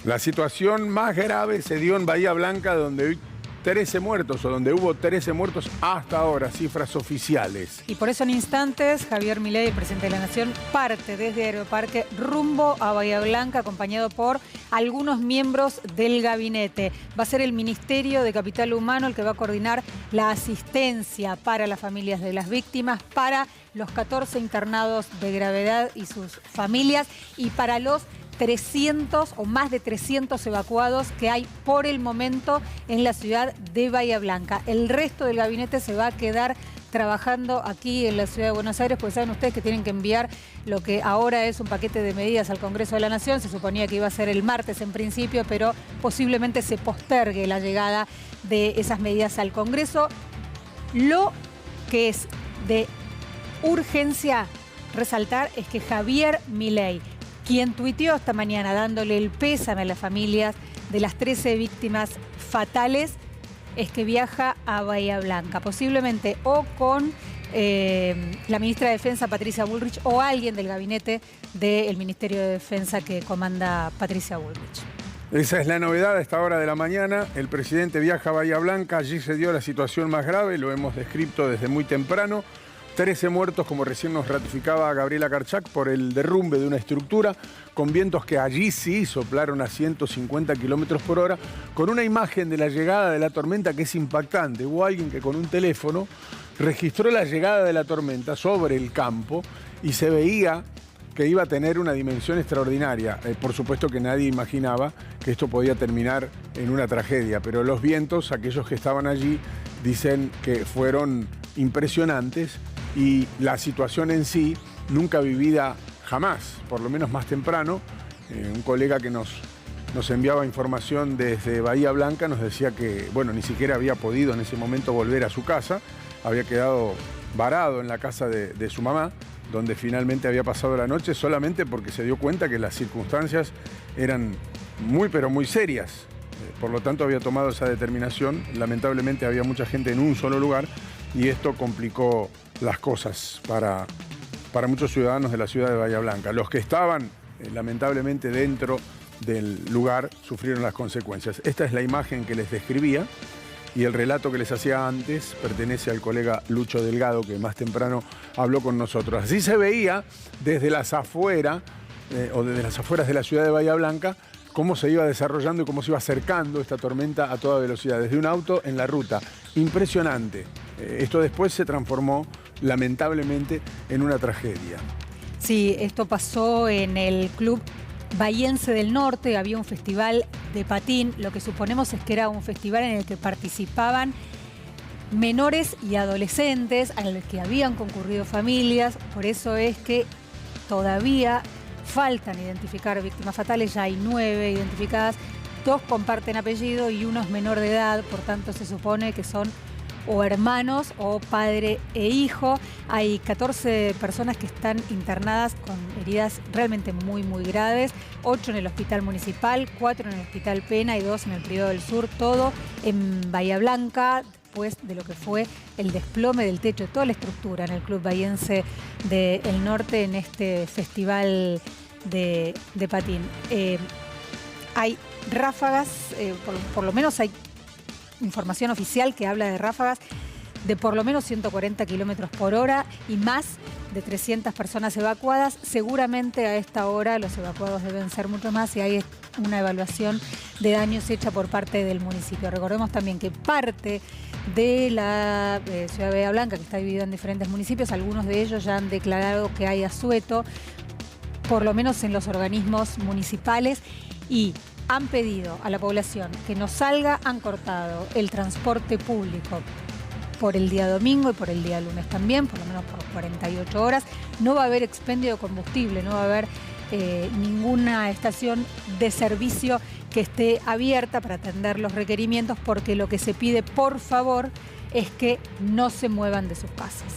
La situación más grave se dio en Bahía Blanca, donde hay 13 muertos, o donde hubo 13 muertos hasta ahora, cifras oficiales. Y por eso en instantes, Javier Milei, el presidente de la Nación, parte desde Aeroparque rumbo a Bahía Blanca, acompañado por algunos miembros del gabinete. Va a ser el Ministerio de Capital Humano el que va a coordinar la asistencia para las familias de las víctimas, para los 14 internados de gravedad y sus familias, y para los 300 o más de 300 evacuados que hay por el momento en la ciudad de Bahía Blanca. El resto del gabinete se va a quedar trabajando aquí en la ciudad de Buenos Aires, porque saben ustedes que tienen que enviar lo que ahora es un paquete de medidas al Congreso de la Nación. Se suponía que iba a ser el martes en principio, pero posiblemente se postergue la llegada de esas medidas al Congreso. Lo que es de urgencia resaltar es que Javier Milei, quien tuiteó esta mañana dándole el pésame a las familias de las 13 víctimas fatales, es que viaja a Bahía Blanca, posiblemente o con la ministra de Defensa, Patricia Bullrich, o alguien del gabinete del Ministerio de Defensa que comanda Patricia Bullrich. Esa es la novedad a esta hora de la mañana. El presidente viaja a Bahía Blanca, allí se dio la situación más grave, lo hemos descrito desde muy temprano. 13 muertos, como recién nos ratificaba Gabriela Karchak, por el derrumbe de una estructura, con vientos que allí sí soplaron a 150 kilómetros por hora, con una imagen de la llegada de la tormenta que es impactante. Hubo alguien que con un teléfono registró la llegada de la tormenta sobre el campo y se veía que iba a tener una dimensión extraordinaria. Por supuesto que nadie imaginaba que esto podía terminar en una tragedia, pero los vientos, aquellos que estaban allí, dicen que fueron impresionantes. Y la situación en sí, nunca vivida jamás, por lo menos más temprano. Un colega que nos enviaba información desde Bahía Blanca nos decía que, bueno, ni siquiera había podido en ese momento volver a su casa. Había quedado varado en la casa de su mamá, donde finalmente había pasado la noche, solamente porque se dio cuenta que las circunstancias eran muy, pero muy serias. Por lo tanto, había tomado esa determinación. Lamentablemente había mucha gente en un solo lugar y esto complicó las cosas para muchos ciudadanos de la ciudad de Bahía Blanca. Los que estaban, lamentablemente, dentro del lugar sufrieron las consecuencias. Esta es la imagen que les describía y el relato que les hacía antes pertenece al colega Lucho Delgado, que más temprano habló con nosotros. Así se veía desde las afueras, o desde las afueras de la ciudad de Bahía Blanca, cómo se iba desarrollando y cómo se iba acercando esta tormenta a toda velocidad, desde un auto en la ruta. Impresionante. Esto después se transformó, lamentablemente, en una tragedia. Sí, esto pasó en el Club Bahiense del Norte. Había un festival de patín. Lo que suponemos es que era un festival en el que participaban menores y adolescentes, en el que habían concurrido familias. Por eso es que todavía faltan identificar víctimas fatales. Ya hay 9 identificadas. 2 comparten apellido y uno es menor de edad. Por tanto, se supone que son o hermanos o padre e hijo. Hay 14 personas que están internadas con heridas realmente muy, muy graves. 8 en el hospital municipal, 4 en el hospital Pena y 2 en el Privado del Sur. Todo en Bahía Blanca, después de lo que fue el desplome del techo de toda la estructura en el Club Bahiense del Norte en este festival de patín. Hay ráfagas, por lo menos hay información oficial que habla de ráfagas de por lo menos 140 kilómetros por hora y más de 300 personas evacuadas. Seguramente a esta hora los evacuados deben ser mucho más y hay una evaluación de daños hecha por parte del municipio. Recordemos también que parte de la ciudad de Bahía Blanca, que está dividida en diferentes municipios, algunos de ellos ya han declarado que hay asueto, por lo menos en los organismos municipales, y han pedido a la población que no salga. Han cortado el transporte público por el día domingo y por el día lunes también, por lo menos por 48 horas. No va a haber expendio de combustible, no va a haber ninguna estación de servicio que esté abierta para atender los requerimientos, porque lo que se pide, por favor, es que no se muevan de sus casas.